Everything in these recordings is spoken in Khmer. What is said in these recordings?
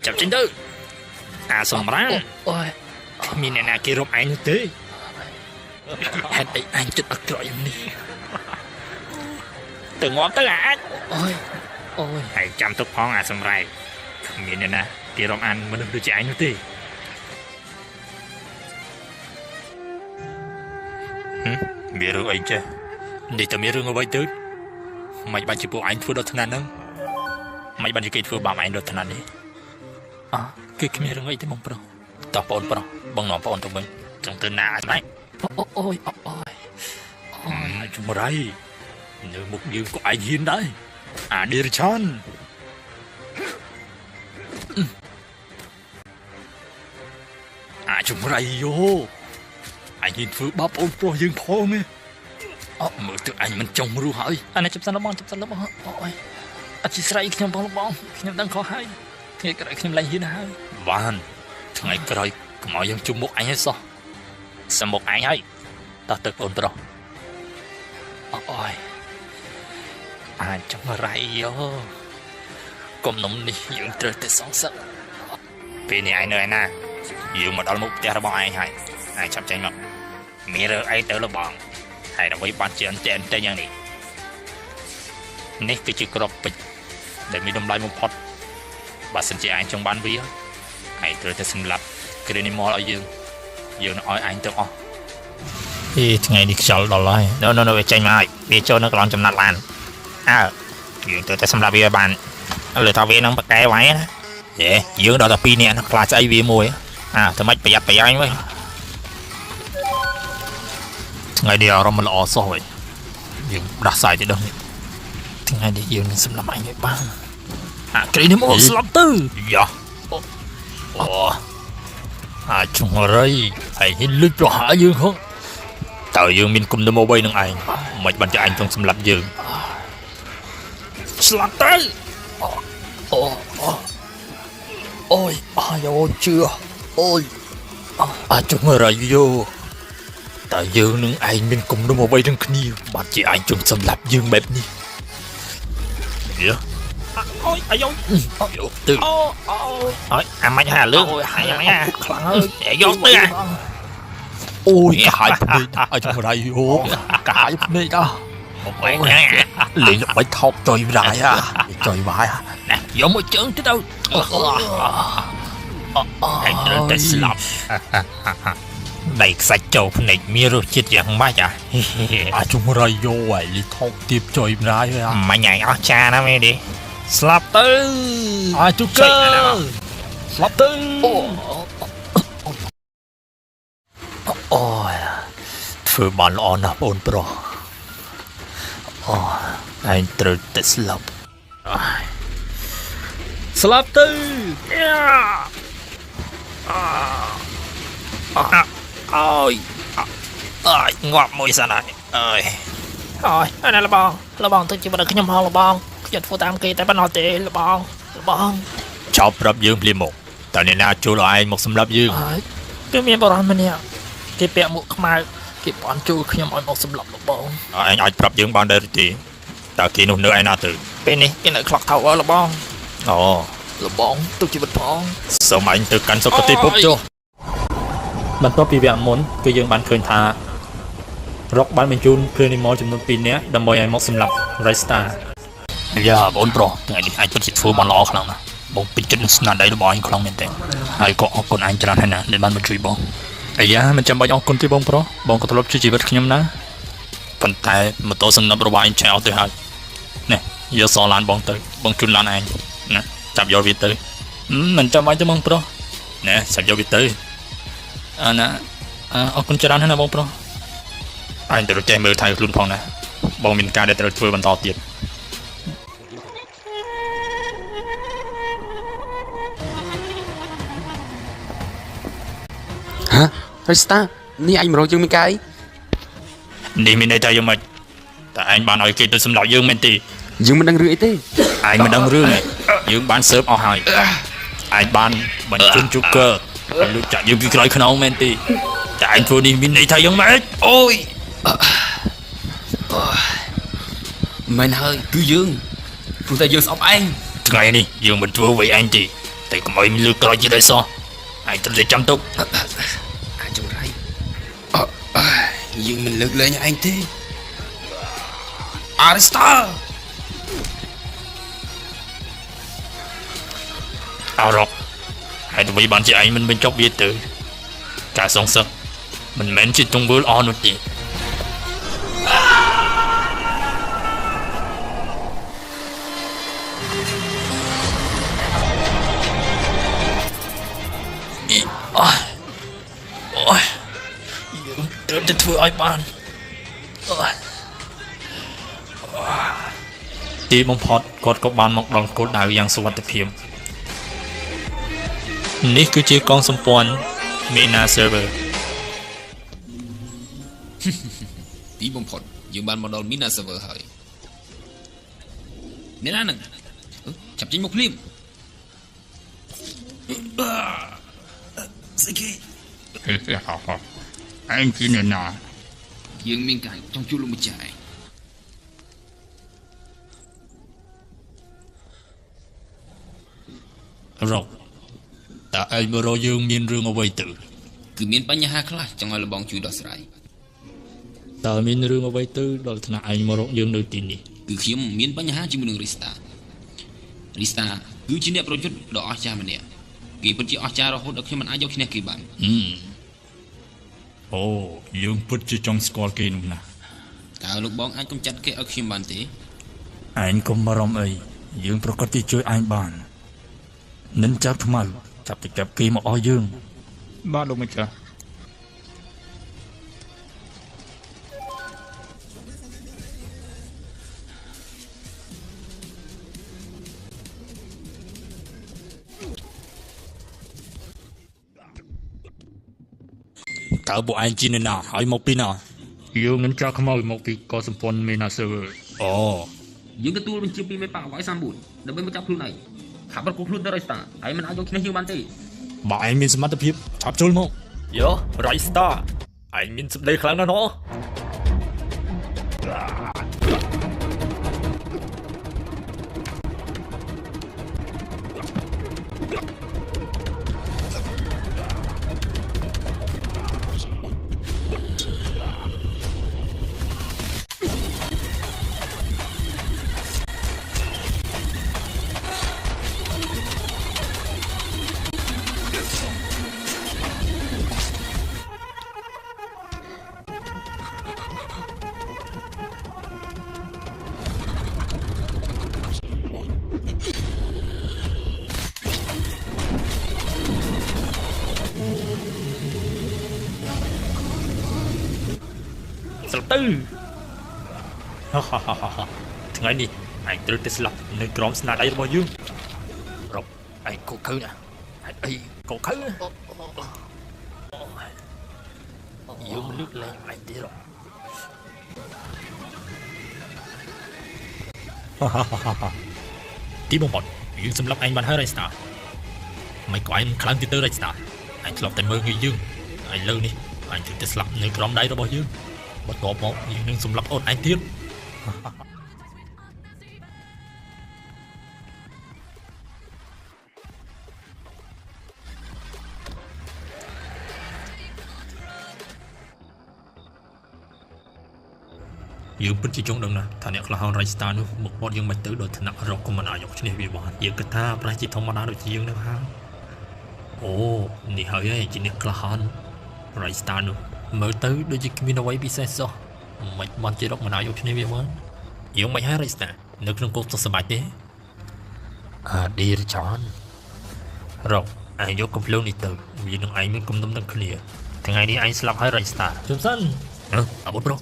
ចាប់ចេញទៅអាសម្រាមអូយគ្មានអ្នកណាគេរកឯងនោះទេហេតុអីអញចិត្តអក្រក់យ៉ាងនេះទៅងាប់ទៅអាចអូយហើយចាំទុកផងអាសម្រែកគ្មានអ្នកណាគេរកអានមនុស្សដូចជាឯងនោះទេមានរឿងអីចេះនេះតែមានរឿងអ្វីទៅមិនបាច់ជាពួកឯងធ្វើដល់ថ្នាក់ហ្នឹងមិនបាច់ជាគេធ្វើបាបឯងដល់ថ្នាក់នេះគឺគ្មានរឿងអីទេបងប្រុសតោះបងប្រុសបងនាំបងទៅវិញចង់ទៅណាស្ដេចអូយជំរៃនៅមុខយើងក៏ឯងហ៊ានដែរអាឌីរឆានជំរៃយោឯងហ៊ានធ្វើបាបបងប្រុសយើងផងទេមើលទៅអញមិនចង់រស់ហើយអានេះចាប់សិនបងអូយអធិស្ឋានខ្ញុំបងខ្ញុំដឹងខុសហើយថ្ងៃក្រោយខ្ញុំឡើងហ៊ានហើយបានថ្ងៃក្រោយកុំឲ្យយើងជុំមុខអញឲ្យសោះសមុខអញហើយតោះទៅបងប្រុសអូយអាចចង់រៃយោកុំនំនេះយើងត្រូវតែសងសឹកពេលនេះឯងនៅឯណាយើងមកដល់មុខផ្ទះរបស់ឯងហើយឯងចាប់ចេញមកមានរឿងអីទៅលបងហើយដើម្បីបានជាអន្តេយ៉ាងនេះគឺជាក្របពេជ្រដែលមានតម្លៃបំផុតបើសិនជាឯងចង់បានវាហើយត្រូវតែសម្លាប់គ្រីនីម៉លឲ្យយើងនឹងឲ្យឯងទៅអស់ថ្ងៃនេះខ្យល់ដល់ហើយនៅវាចេញមកហើយវាចូលនៅកន្លងចំណាត់ឡានយើងត្រូវតែសម្លាប់វាឲ្យបានលើថាវានឹងបកកែໄວណាយើងដល់តែ2នាក់ខ្លាចស្អីវាមួយតែមិនប្រយ័ត្នប្រយែងវិញថ្ងៃនេះអារម្មណ៍មិនល្អសោះវិញយើងដាស់សាយទៅដល់នេះថ្ងៃនេះយើងនឹងសម្លាប់អញឲ្យបានគ្រីនេះមកស្លាប់ទៅយ៉ាចង្រៃហើយហ៊ានលួចប្រហារយើងហ៎តើយើងមានគុណដំអ្វីនឹងឯងមិនបានជាឯងចង់សម្លាប់យើងស្លាប់ទៅអូយជឿអូយចង្រៃយោតើយើងនឹងឯងមានគុណដំអ្វីនឹងគ្នាបានជាឯងចង់សម្លាប់យើងបែបនេះអូយអាយទៅអូយអាម៉េចហាលឿងហើយអាម៉េចខ្លាំងហើយយកទៅអូយកាយភ្នែកឲ្យចង្រៃយោកាយភ្នែកអូយលេងបាច់ថប់ចុយវាយចុយវាយណាយកមួយជើងទៅឯងត្រូវតែស្លាប់ដៃខ្សាច់ចូលភ្នែកមានរសជាតិយ៉ាងម៉េចចង្រៃយោហើយលេងថប់ទៀបចុយវាយមិញឯងអស់ចាណាមែនទេស្លាប់ទៅជុកកើស្លាប់ទៅអូយធ្វើបានល្អណាស់បងប្រុសឯងត្រូវតែស្លាប់ទៅអូយងាប់មួយសិនហើយអានេះលបងទៅជីវិតខ្ញុំហងលបងខ្ញុំធ្វើតាមគេតែប៉ុណ្ណោះទេលបងចោលប្រាប់យើងភ្លាមមកតើអ្នកណាចូលឲ្យឯងមកសម្លាប់យើងគឺមានបរិសម្នាក់គេពាក់មួកខ្មៅគេបានចូលខ្ញុំឲ្យមកសម្លាប់លបងឯងអាចប្រាប់យើងបានដែរឬទេតើគេនោះនៅឯណាទៅពេលនេះគេនៅក្លុកថៅលបងលបងទុកជីវិតផងសូមឯងទៅកាន់សុគតិភពចុះបន្ទាប់ពីវគ្គមុនគឺយើងបានឃើញថារកបានបញ្ជូនគ្រីនីម៉លចំនួន2នាក់ដើម្បីឲ្យមកសម្លាប់ Resta យ៉ាបងប្រុសថ្ងៃនេះអាចពិតជាធ្វើបានល្អខ្លាំងណាស់បងពេញចិត្តនឹងស្នាដៃរបស់អញខ្លាំងមែនទែនហើយក៏អរគុណអញច្រើនហើយណាដែលបានមកជួយបងមិនចាំបាច់អរគុណទេបងប្រុសបងក៏ធ្លាប់ជួយជីវិតខ្ញុំណាប៉ុន្តែម៉ូតូសំណប់របស់អញឆៅទៅហើយនេះយកសឡានបងទៅបងជូនឡានឯងណាចាប់យកវាទៅមិនចាំបាច់ទេបងប្រុសណែចាប់យកវាទៅណាអរគុណច្រើនហើយណាបងប្រុសអញត្រូវចេះមើលថែខ្លួនផងណាបងមានការដែលត្រូវធ្វើបន្តទៀតResta នេះអញមករកយើងមានកាយនេះមានន័យថាយ៉ាងម៉េចតែអញបានឲ្យគេទៅសម្លាប់យើងមែនទេយើងមិនដឹងរឿងអីទេឯងមិនដឹងរឿងទេយើងបានស៊ើបអស់ហើយឯងបានបញ្ជូនជូកឺលុចចាក់យើងពីក្រោយខ្នងមែនទេតែឯងធ្វើនេះមានន័យថាយ៉ាងម៉េចអូយមិនហើយគឺយើងព្រោះតែយើងស្អប់ឯងថ្ងៃនេះយើងមិនធ្វើអ្វីឯងទេ តែកុំឲ្យលឺក្រោយទៀតឲ្យសោះឯងត្រូវតែចាំទុក អាចរៃយើងមិនលើកលែងឯងទេ Arista អរ៉ុកហេតុអ្វីបានជាឯងមិនបញ្ចប់វាទៅការសងសឹកមិនមែនជាទង្វើល្អនោះទេអូយយើងត្រូវតែធ្វើឲ្យបានទីបំផុតគាត់ក៏បានមកដល់គោលដៅយ៉ាងសុវត្ថិភាពនេះគឺជាកងសម្ព័ន្ធ Mina Server ទីបំផុតយើងបានមកដល់ Mina Server ហើយអ្នកណានឹងចាប់ចេញមកភ្លាមស្អីគេ ឯងជាអ្នកណា យើងមានការចង់ជួបលោកម្ចាស់ឯង រកតើឯងបរោយើងមានរឿងអ្វីទៅ គឺមានបញ្ហាខ្លះចង់ឲ្យលបងជួយដោះស្រាយ តើមានរឿងអ្វីទៅដល់ថ្នាក់ឯងមករកយើងនៅទីនេះ គឺខ្ញុំមានបញ្ហាជាមួយនឹង Rista គឺជាអ្នកប្រយុទ្ធដ៏អស្ចារ្យម្នាក់គេពិតជាអស្ចារ្យរហូតដល់ខ្ញុំមិនអាចយកឈ្នះគេបាន អូយើងពិតជាចង់ស្គាល់គេនោះណា តើលោកបងអាចកំចាត់គេឲ្យខ្ញុំបានទេ ឯងកុំបារម្ភអីយើងប្រកាសជាជួយឯងបាននិនចាប់ខ្មៅចាប់ទៅចាប់គេមកអស់យើងបាទលោកម្ចាស់តើពួកឯងជាអ្នកណាហើយមកពីណាយើងនឹងចាក់ខ្មៅមកពីកោសម្ព័ន្ធ Mina Server អូ យើងទទួលបញ្ជាពីមេប៉ាអវ៉ៃ34ដើម្បីមកចាប់ខ្លួនឯងខាប់រកខ្លួនទៅ Rista ហើយមិនអាចយកឈ្នះយើងបានទេ បើឯងមានសមត្ថភាពឆាប់ចូលមកយោ Rista ឯងមានសម្លេងខ្លាំងណាស់ណោះស្លាប់ទៅថ្ងៃនេះឯងត្រូវតែស្លាប់នៅក្រោមស្នាដៃរបស់យើងរកឯងកូខើណាឯងអីកូខើណាយើងមិនលើកលែងឯងទេរកទីបំផុតយើងសម្លាប់ឯងបានហើយ Rista មិនក៏ឯងមិនខ្លាំងទៀតទៅ Rista ឯងធ្លាប់តែមើលងាយយើងឥឡូវនេះឯងត្រូវតែស្លាប់នៅក្រោមដៃរបស់យើងបន្ទាប់មកយើងនឹងសម្លាប់អូនឯងទៀតយើងពិតជាចង់ដឹងណាស់ថាអ្នកក្លាហាន Rista នោះមកបត់យើងមិនទៅដល់ថ្នាក់រកក៏មិនអាចយកឈ្នះវាបានយើងគិតថាប្រហែលជាធម្មតាដូចជាយើងនឹងហើយអូនេះហើយជាអ្នកក្លាហាន Rista នោះមើលទៅដូចជាគ្មានអ្វីពិសេសសោះមិនបានជារកមិនអាចយកឈ្នះវាបានយើងមិនហើយ Rista នៅក្នុងគោលសុខសប្បាយទេឌីរចនរកឯងយកកំភ្លើងនេះទៅវានឹងឯងមានគំនុំនឹងគ្នាថ្ងៃនេះឯងស្លាប់ហើយ Rista ជុំសិនអបប្រុស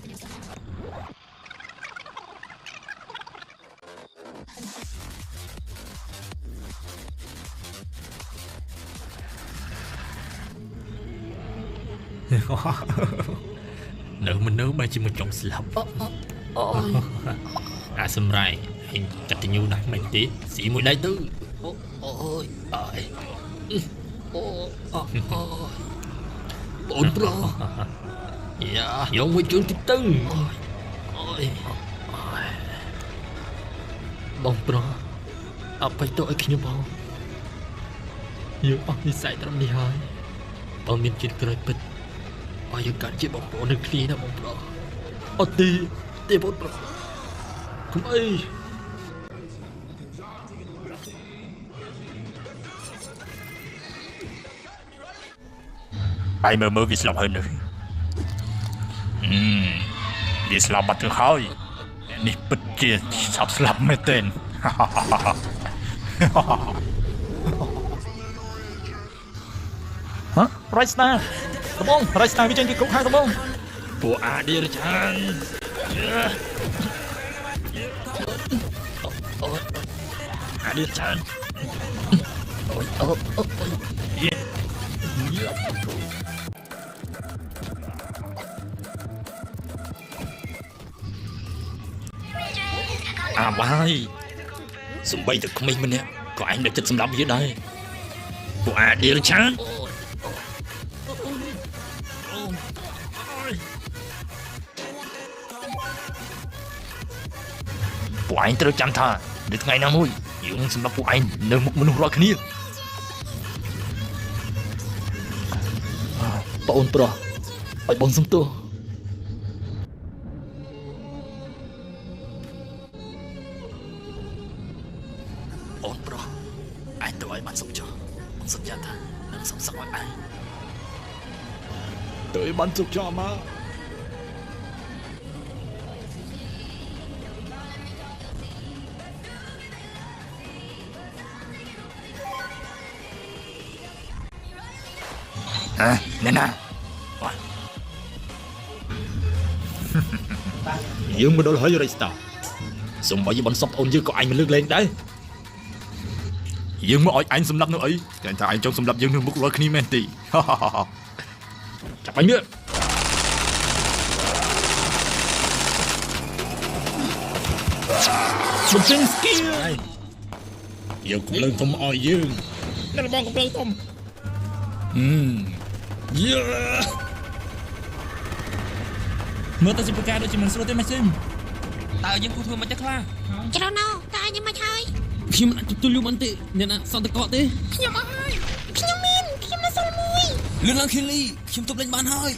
នៅមិននៅបែរជាមកចង់ស្លាប់អាសម្រៃឯងកតញ្ញូណាស់មិនទេស៊ីមួយដៃទៅអូយអើយបងប្រុសយ៉ាយកមួយជូនតិចទៅអូយបងប្រុសអបិទទៅឲ្យខ្ញុំបង យើងអស់និស្ស័យត្រឹមនេះហើយបើមានជាតិក្រោយពិតឲ្យយើងកាត់ជាបងប្អូននឹងគ្នាណាបងប្រុសអត់ទេបងប្រុសកុំអី ai mơ mơ vì slap hơn nữa vì slap bắt được hơi nị bật chia sắp slap mấy tên hả Raista tao bông Raista bị chân kia cũng hai tao bông của đi rồi chan đi chan vai súng bay từ không mình nè có anh đã chất súng đắm dưới đây của đi rồi chan của anh từ chăn thà được ngày nào thôi những súng đắm của anh nơi một mình rồi kiaបងប្រុសឲ្យបងសុំទោសបងប្រុសអញទៅឲ្យបានសុំចុះបងសន្យាថានឹងសុំសឹកឲ្យអញទៅឲ្យបានសុខចោលមកnè nè dương mà đôi hỏi rồi sao xong bởi vì bọn sọc ôn dư có anh mà lướt lên đấy dương mới anh xâm lập nữa ấy cái thằng anh trong xâm lập dương nương bút rồi khi men tì chặt bánh nữa một chân skill giờ cũng lên không oi dương đây là bong cũng lên không yeah mơ ta chỉ phải đôi chỉ mình sửa tới máy sim tao dân cô thua mà chắc là Chào nào, ta nhưng mà chơi ខ្ញុំអាចទទួលយកបន្តិចអ្នកណាសន្តិកតទេ ខ្ញុំអត់ហើយខ្ញុំមានខ្ញុំនៅសល់មួយ លឿនឡើងខេលីខ្ញុំទប់លេងបានហើយ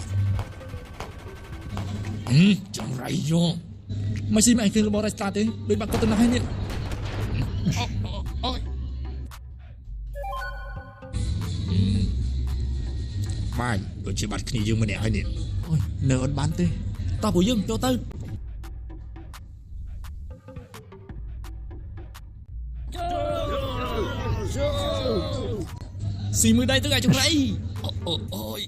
chẳng rảy vô mày xin mày kêu bỏ ra start đi đôi bạn có tên là hay nè mày rồi chỉ bắt khi dương mà nè hay nè ôi nợ ơn bán tê tao của dương cho tao xì mới đây tới ngày trong đây ôi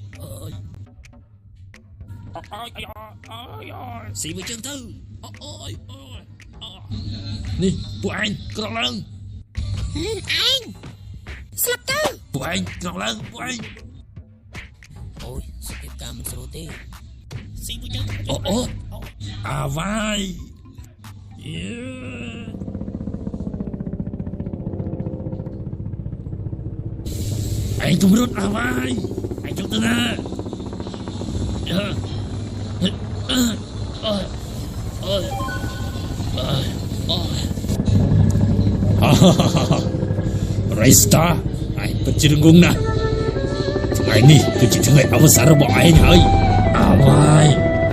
xì mới chân thư ôi nè tụi anh còn lần anh slap tư tụi anh còn lần tụi anh ôi skip cam mình sửa thế xì mới chân à vai yeah anh không rút à vai anh cho tôi nè Raista anh bercerunggung nahថ្ងៃនេះគឺជាថ្ងៃអវសានរបស់ឯងហើយអាវាយ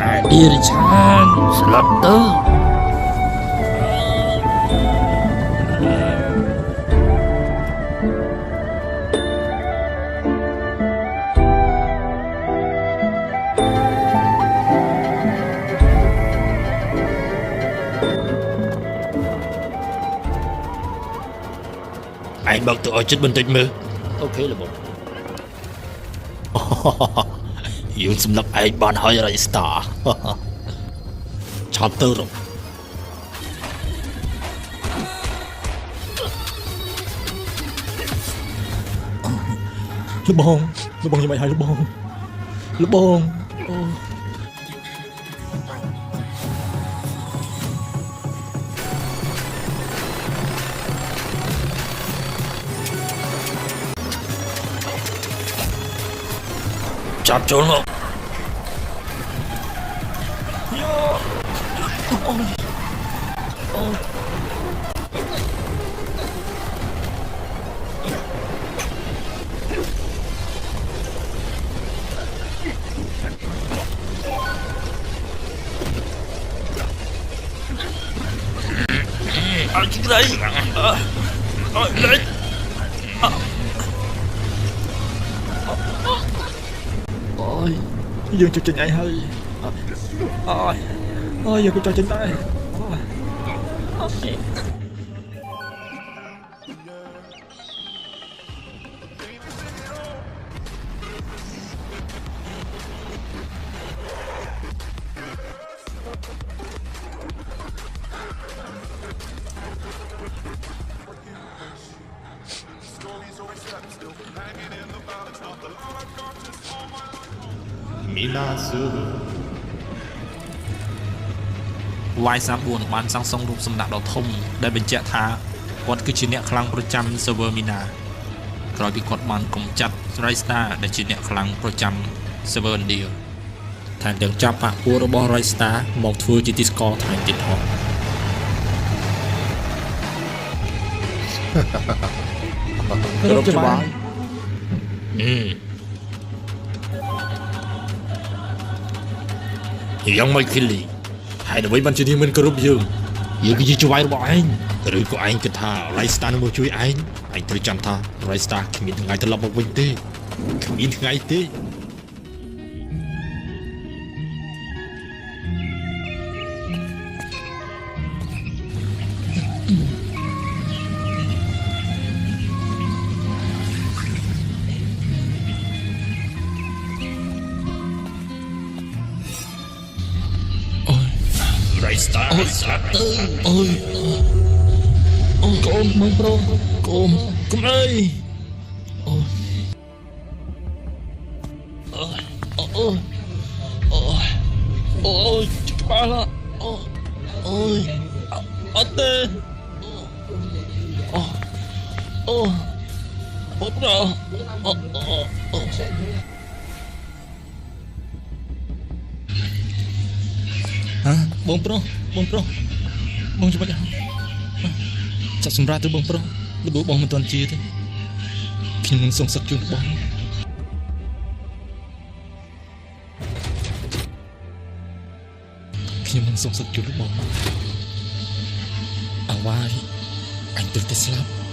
អាឌីរឆានស្លាប់ទៅ anh bật tự ở chết bình tĩnh mơ ok là một dương xâm lập anh bạn hỏi là star chạm tơ rồi lớp bông như vậy hay lớp bông chạm trốn không ស្អីលេចអូយយើងចុចចេញឯងហើយអូយយើងក៏ចុចចេញដែរY34 បានសាងសង់រូបសំណាកដ៏ធំដែលបញ្ជាក់ថាគាត់គឺជាអ្នកខ្លាំងប្រចាំ server Mina ក្រោយពីគាត់បានកំចាត់ Raystar ដែលជាអ្នកខ្លាំងប្រចាំ server India ថែមទាំងចាប់បាក់ពួករបស់ Raystar មកធ្វើជាទីស្គាល់ថែមទៀតផងគ្រប់ច្បាស់យ៉ាងម៉េចឃីលីហើយដើម្បីបានជានាងមិនគោរពយើងគឺជាចៅហ្វាយរបស់ឯងឬក៏ឯងគិតថា Raystar នឹងមកជួយឯងត្រូវចាំថា Raystar គ្មានថ្ងៃត្រឡប់មកវិញទេគ្មានថ្ងៃទេRaystar ស្លាប់ទៅអូយកូនមើលប្រុសកុំអើយអូយច្បាស់ឡាអូយអត់ទេអូប្រុសបងប្រុសបងច្បាស់ចាប់សម្រាប់ទៅបងប្រុសលបបងមិនទាន់ជាទេខ្ញុំមិនសងសឹកជូនបងខ្ញុំមិនសងសឹកជូនបងអ្វីអញត្រូវតែស្លាប់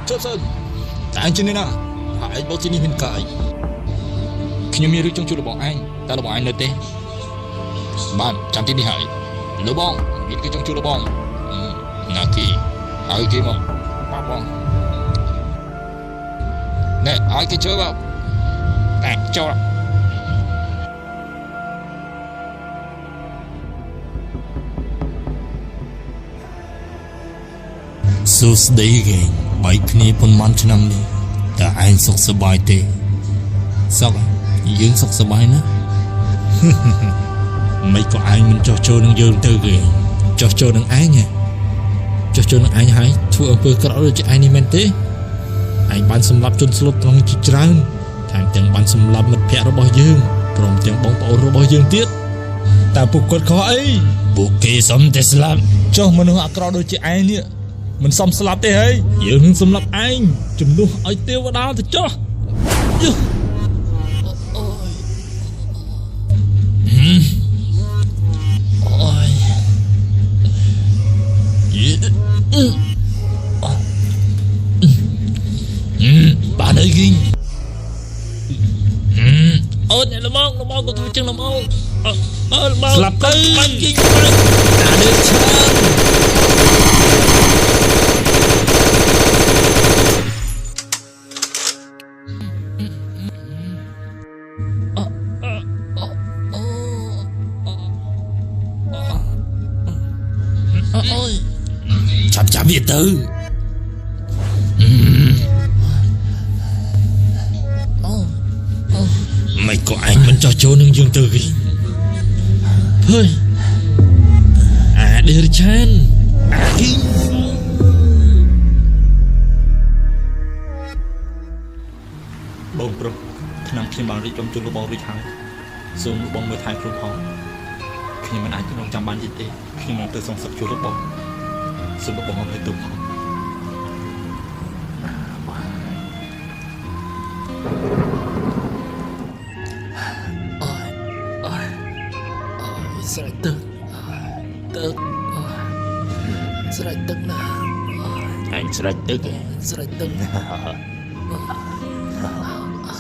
ជប់សិនតែអញជាអ្នកណាហើយបោះទីនេះមានកាយខ្ញុំមានរឿងចង់ជួបរបស់ឯងតែរបស់ឯងនៅទេបានចាំទីនេះហើយលោកបងមានគេចង់ជួបរបស់ណាគីឲ្យគេមកបងណែឲ្យគេជួយមកតែចូលសួស្តីគេបែកគ្នាប៉ុន្មានឆ្នាំនេះតើឯងសុខសប្បាយទេសុខយើងសុខសប្បាយណាមិនក៏ឯងមិនចោះចូលនឹងយើងទៅគេចោះចូលនឹងឯងចោះចូលនឹងឯងហើយធ្វើអំពើក្រក់ដូចឯងនេះមែនទេឯងបានសម្លាប់ជនស្លូតត្រង់ជាច្រើនថែមទាំងបានសម្លាប់មិត្តភក្តិរបស់យើងព្រមទាំងបងប្អូនរបស់យើងទៀតតើពួកគាត់ខុសអីពួកគេសុំតែស្លាប់ចុះមនុស្សអាក្រក់ដូចជាឯងនេះមិនសមស្លាប់ទេហើយយើងនឹងសម្លាប់ឯងជំនួសឲ្យទេវតាទៅចុះបានអីគីអូនល្មងក៏ធ្វើចឹងល្មងល្មងស្លាប់ទៅបានគីអានេះឆាចាប់វាទៅមិនក៏ឯងមិនចោះចូលនឹងយើងទៅគេហើយអាដេរឆានអាគីបងប្រុស ខ្ញុំបានរៀបចំជូនលោកបងរួចហើយសូមលោកបងមើលថែខ្លួនផងខ្ញុំមិនអាចរងចាំបានទៀតទេខ្ញុំនឹងទៅសងសឹកជួយលោកបងសូមលោកបងអរគុណផង ស្រេចទឹកទឹកស្រេចទឹកណា អញស្រេចទឹក ស្រេចទឹក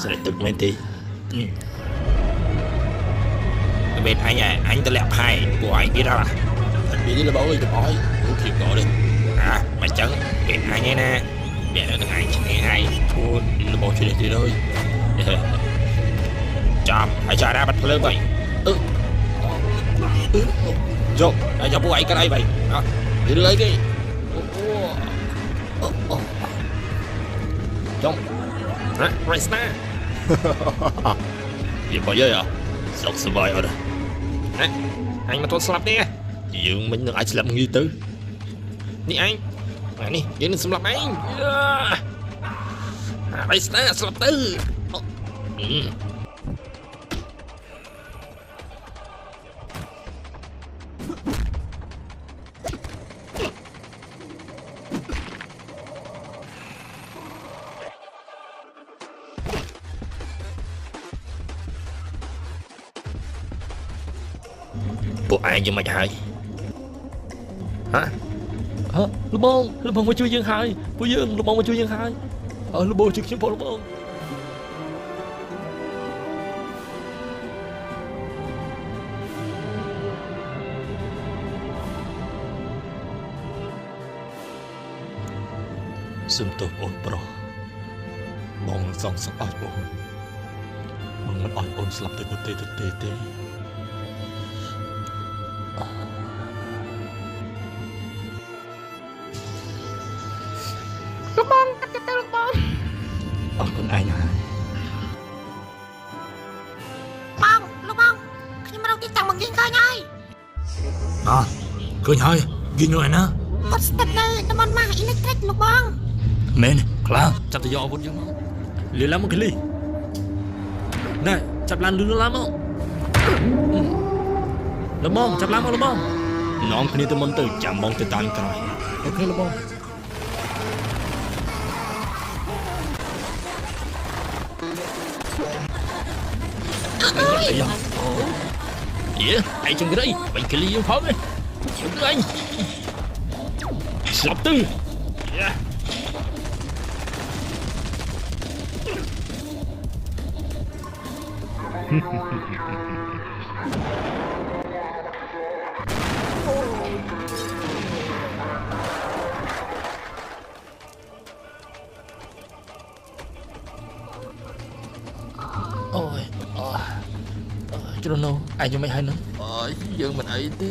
ស្រេចទឹកមែនទេ bên anh ta lẹp hai của anh biết đâu à អញនិយាយលោកបងអើយបងអើយអូធៀបដល់ទេ à mà chẳng bên anh ấy nè bên nó thằng anh chỉ nghe hay អូលោកបងជួយទៀតអើយ chọn hãy cho ra bắt lơ vậy យក hãy cho bố anh cái đây vậy đó និយាយអីគេ ចុងណា right star វាបងយាយសុខសប្បាយអត់ ណាអញមកទល់ស្លាប់ទេ យើងមិននឹងអាចស្លាប់ងាយទៅ នេះអញនេះយើងនឹងសម្លាប់អញ right star ស្លាប់ទៅ ពួកឯងយ៉ាងម៉េចហើយ hả លោកបងមកជួយយើងហើយពួកយើងលោកបងមកជួយយើងហើយលោកបងជួយខ្ញុំផងលោកបងសុំទោសអូនប្រុសបងសងសឹកអស់បងមិនអស់អូនស្លាប់ទៅទេ លោកបងកាត់ចិត្តទៅលោកបង អរគុណឯងហើយ បងលោកបងខ្ញុំរកទីតាំងមកยิงឃើញហើយ ឃើញហើយយីងនោះឯណា គាត់ស្ថិតនៅតំបន់ម៉ាស់អ៊ីឡេក្ទ្រិកលោកបង មែនខ្លាំងចាប់ទៅយកអាវុធយើងមកលឺឡាមកគលីណែចាប់ឡានលឺឡាមកលោកបងចាប់ឡានមកលោកបងនាំគ្នាទៅមុនទៅចាំបងទៅតាមក្រោយអូខេលោកបង anh trong cái đây mình cái ly phong đấy chịu được anh sập tư ôi chứ đâu ai cho mày hay nữa dương mình ấy thế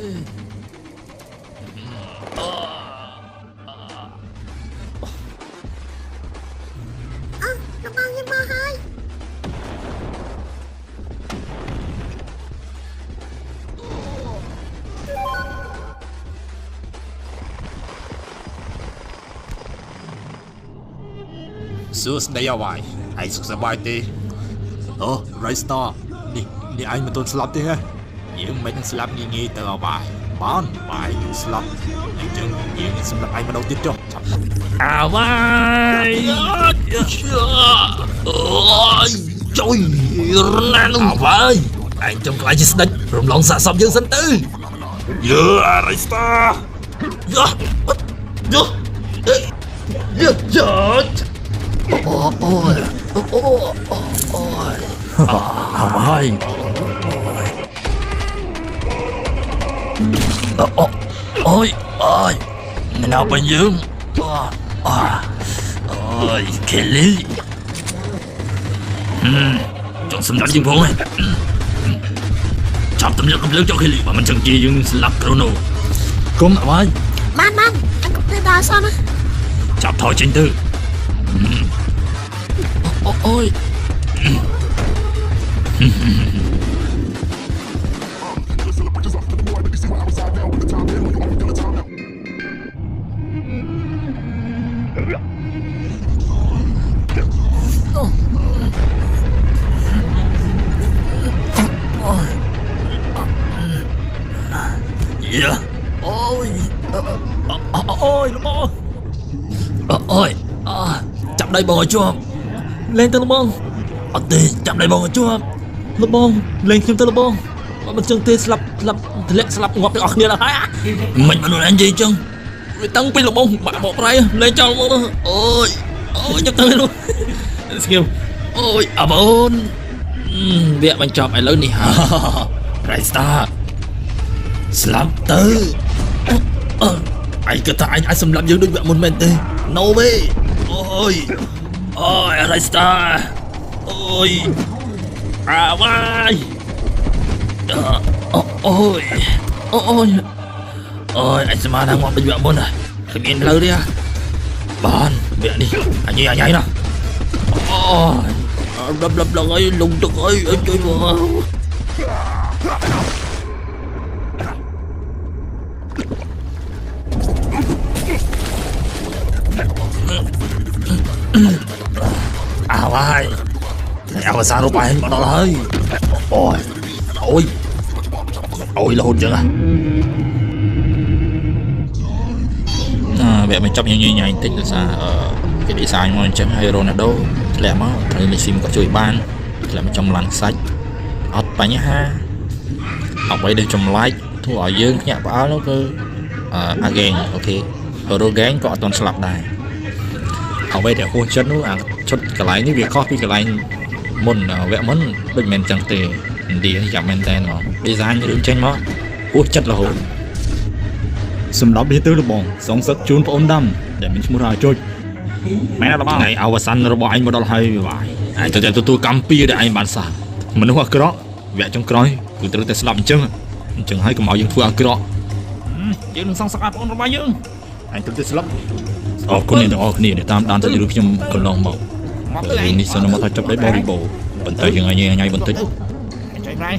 លោកបងខ្ញុំមកហើយ សួស្ដីអ្វីឯងសុខសប្បាយទេអូ Right Star នេះឯងមិនទាន់ស្លាប់ទេហ៎យើងមិនស្លាប់ងាយៗទៅអ្វីបានបាយយើងស្លាប់អញ្ចឹងយើងសម្រាប់ឯងម្ដងទៀតចុះចាប់ à vai ôi trời nan à vai anh trong lại chỉ đánh rồi lòng xạ sập dương sinh tư Arista vai ôi ôi người nào bên dương ôi Kelly chọn xâm đánh dương phong này chọc tầm lực cho Kelly và mình chẳng chi dương slap chrono cũng là vai បានអញក៏ទៅដល់សោះណា chọc thôi chính tư ôi យ៉ាអូយអូយលបងអូយចាប់ដៃបងឲ្យជាប់លេងទៅលបងអត់ទេចាប់ដៃបងឲ្យជាប់លបងលេងខ្ញុំទៅលបងបើមិនចឹងទេស្លាប់ធ្លាក់ស្លាប់ងាប់ទាំងអស់គ្នាហើយមិនមនុស្សអញនិយាយចឹងវាតាំងពីលបងបាក់បកប្រៃលេងចោលមកអូយចាប់ទៅនោះស្គីមអូយអបអូនវាបញ្ចប់ឥឡូវនេះរ៉ៃស្តាស្លាប់ទៅអញគិតថាអញអាចសម្លាប់យើងដូចវគ្គមុនមែនទេ No way អូយរ៉ៃស្តាអូយវាយអូយអញស្មានថាងាប់ដូចវគ្គមុនគ្មានផ្លូវទេបានវគ្គនេះអញណាblubអីលងទឹកអីជួយមកវាយអវសាររូបឯងមកដល់ហើយអូយរហូតចឹងវគ្គបញ្ចប់ញញបន្តិចដោយសារគេឌីហ្សាញមកអញ្ចឹងហើយរ៉ូណាល់ដូធ្លាក់មកហើយមេស៊ីក៏ជួយបានធ្លាក់មកចំឡានសាច់អត់បញ្ហាអ្វីដែលចម្លែកធ្វើឲ្យយើងភ្ញាក់ផ្អើលនោះគឺអាហ្គេងអូខេរ៉ូហ្គេងក៏អត់ទាន់ស្លាប់ដែរអ្វីដែលហួសចិត្តនោះអាឈុតកន្លែងនេះវាខុសពីកន្លែងមុនវគ្គមុនដូចមិនមែនចឹងទេឥណ្ឌានេះចាំមែនតើហ្មងឌីហ្សាញរឿងចេញមកហួសចិត្តរហូតសម្រាប់វាទៅលបងសងសឹកជូនបងអូនដាំដែលមានឈ្មោះថាចុចមែនអត់បងថ្ងៃអវសានរបស់ឯងមកដល់ហើយវាយឯងទៅទទួលកម្មពីដែលឯងបានសះមនុស្សអាក្រក់វគ្គចុងក្រោយគឺត្រូវតែស្លាប់អញ្ចឹងហើយកុំឲ្យយើងធ្វើអាក្រក់យើងនឹងសងសឹកបងអូនរបស់យើងឯងត្រូវតែស្លាប់អរគុណអ្នកទាំងអស់គ្នាដែលតាមដានទៅរឿងខ្ញុំកន្លងមករឿងនេះសិនមកថាចប់ដោយបរិបូរណ៍ប៉ុន្តែយើងញ៉ៃបន្តិចចុយប្រៃ